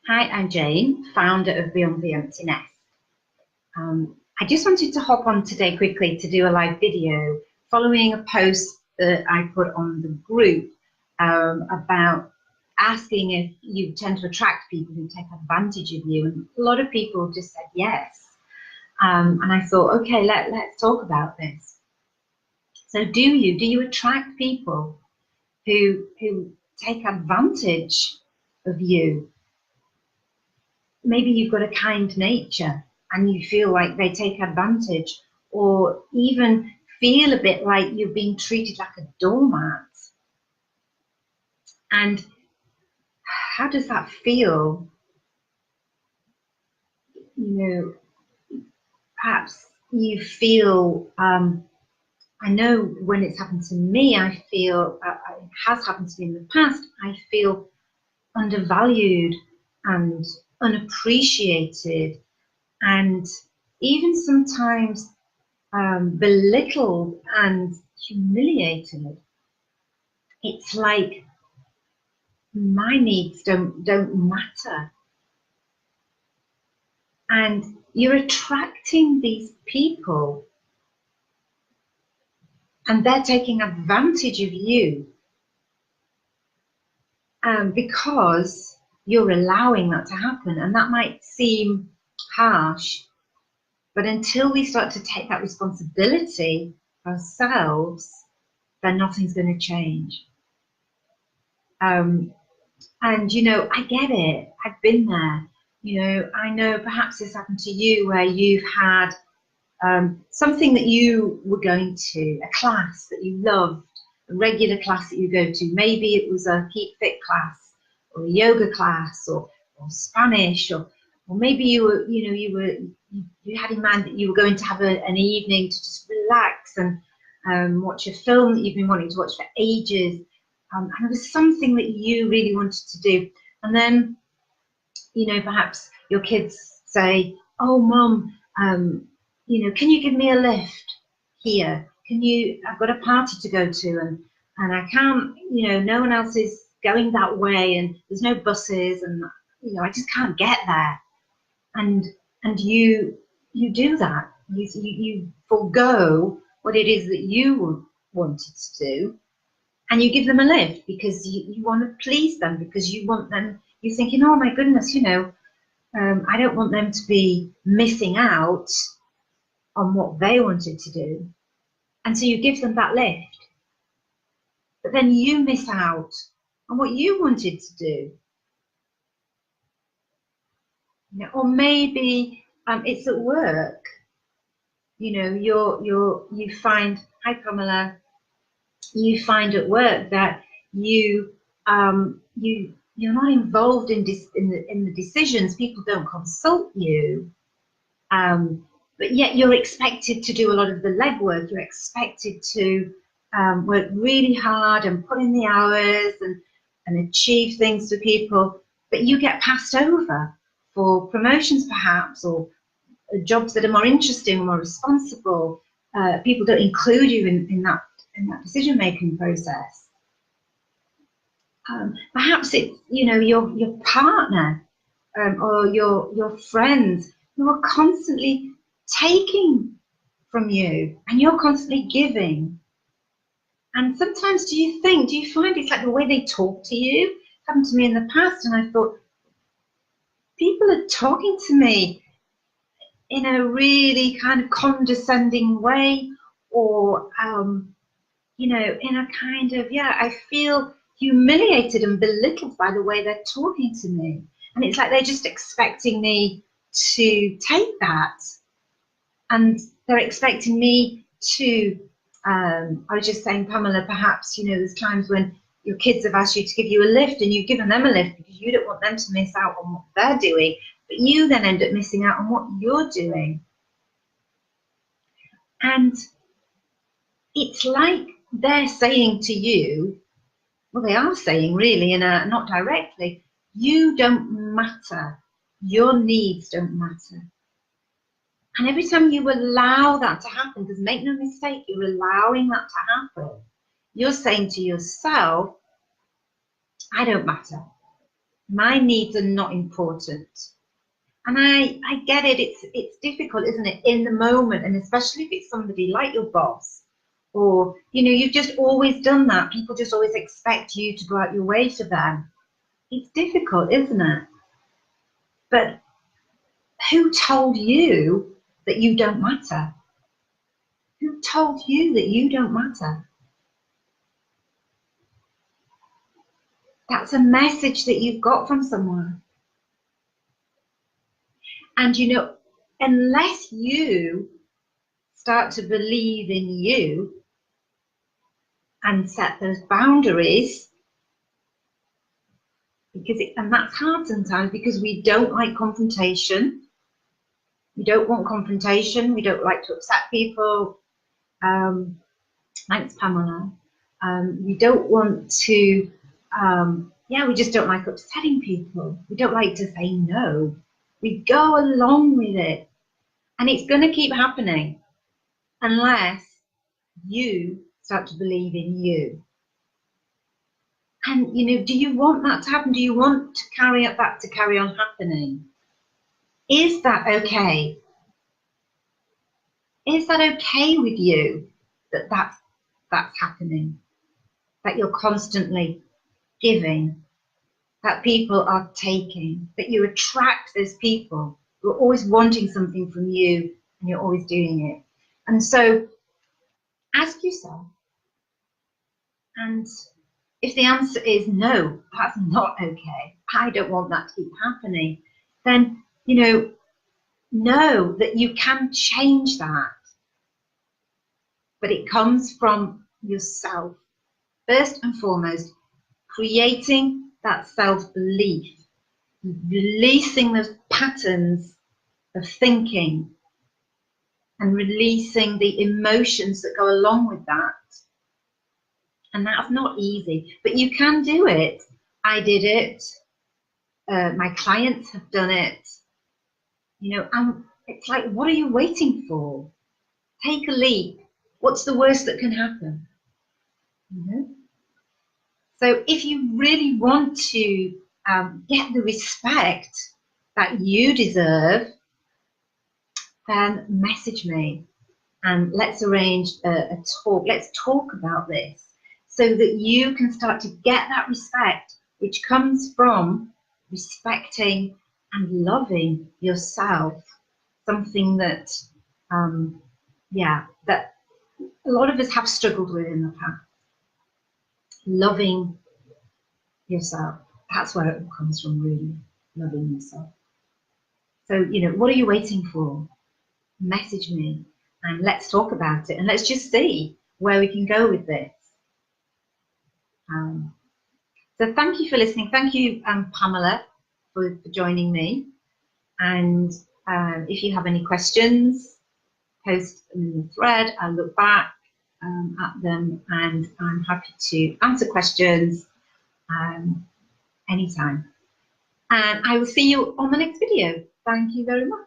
Hi, I'm Jane, founder of Beyond the Empty Nest. I just wanted to hop on today quickly to do a live video following a post that I put on the group about asking if you tend to attract people who take advantage of you. And a lot of people just said yes. And I thought, okay, let's talk about this. So do you attract people who take advantage of you? Maybe you've got a kind nature and you feel like they take advantage, or even feel a bit like you're being treated like a doormat. And how does that feel? Perhaps you feel, I know when it's happened to me, I feel, it has happened to me in the past, I feel undervalued and unappreciated, and even sometimes belittled and humiliated. It's like my needs don't matter, and you're attracting these people, and they're taking advantage of you because you're allowing that to happen. And that might seem harsh, but until we start to take that responsibility ourselves, then nothing's going to change. And I get it. I've been there. I know perhaps this happened to you where you've had something that you were going to, a class that you loved, a regular class that you go to. Maybe it was a Keep Fit class, or a yoga class, or Spanish, or maybe you had in mind that you were going to have an evening to just relax and watch a film that you've been wanting to watch for ages. And it was something that you really wanted to do. And then, perhaps your kids say, "Oh, Mum, can you give me a lift here? I've got a party to go to, and I can't, no one else is going that way, and there's no buses, and, I just can't get there." And you do that. You forego what it is that you wanted to do, and you give them a lift because you want to please them, because you want them, you're thinking, oh my goodness, I don't want them to be missing out on what they wanted to do. And so you give them that lift, but then you miss out on what you wanted to do. Or maybe it's at work. You find, hi Pamela, you find at work that you're not involved in the decisions. People don't consult you, but yet you're expected to do a lot of the legwork. You're expected to work really hard and put in the hours and achieve things for people, but you get passed over for promotions perhaps, or jobs that are more interesting or more responsible. People don't include you in that decision-making process. Perhaps it's your partner or your friends who are constantly taking from you, and you're constantly giving. And sometimes do you find it's like the way they talk to you? It happened to me in the past, and I thought, people are talking to me in a really kind of condescending way, or in a kind of, I feel humiliated and belittled by the way they're talking to me. And it's like they're just expecting me to take that. And they're expecting me to, I was just saying, Pamela, perhaps, there's times when your kids have asked you to give you a lift and you've given them a lift because you don't want them to miss out on what they're doing, but you then end up missing out on what you're doing. And it's like they're saying to you, well, they are saying really, not directly, you don't matter. Your needs don't matter. And every time you allow that to happen, because make no mistake, you're allowing that to happen, you're saying to yourself, I don't matter. My needs are not important. And I get it. It's difficult, isn't it, in the moment, and especially if it's somebody like your boss, or you've just always done that. People just always expect you to go out your way for them. It's difficult, isn't it? But who told you that you don't matter? Who told you that you don't matter? That's a message that you've got from someone. And unless you start to believe in you and set those boundaries, and that's hard sometimes because we don't like confrontation. We don't want confrontation. We don't like to upset people. Thanks, Pamela. We don't want to, we just don't like upsetting people. We don't like to say no. We go along with it. And it's going to keep happening unless you start to believe in you. And, do you want that to happen? Do you want to carry on happening? Is that okay? Is that okay with you that's happening? That you're constantly giving, that people are taking, that you attract those people who are always wanting something from you and you're always doing it. And so ask yourself, and if the answer is no, that's not okay, I don't want that to keep happening, then, know that you can change that. But it comes from yourself. First and foremost, creating that self-belief, releasing those patterns of thinking and releasing the emotions that go along with that. And that's not easy, but you can do it. I did it. My clients have done it. And it's like, what are you waiting for? Take a leap. What's the worst that can happen? So if you really want to get the respect that you deserve, then message me and let's arrange a talk. Let's talk about this so that you can start to get that respect, which comes from respecting and loving yourself. Something that, that a lot of us have struggled with in the past. Loving yourself. That's where it comes from, really, loving yourself. So, what are you waiting for? Message me and let's talk about it and let's just see where we can go with this. So thank you for listening. Thank you, Pamela, for joining me. And if you have any questions, post them in the thread. I'll look back at them and I'm happy to answer questions anytime. And I will see you on the next video. Thank you very much.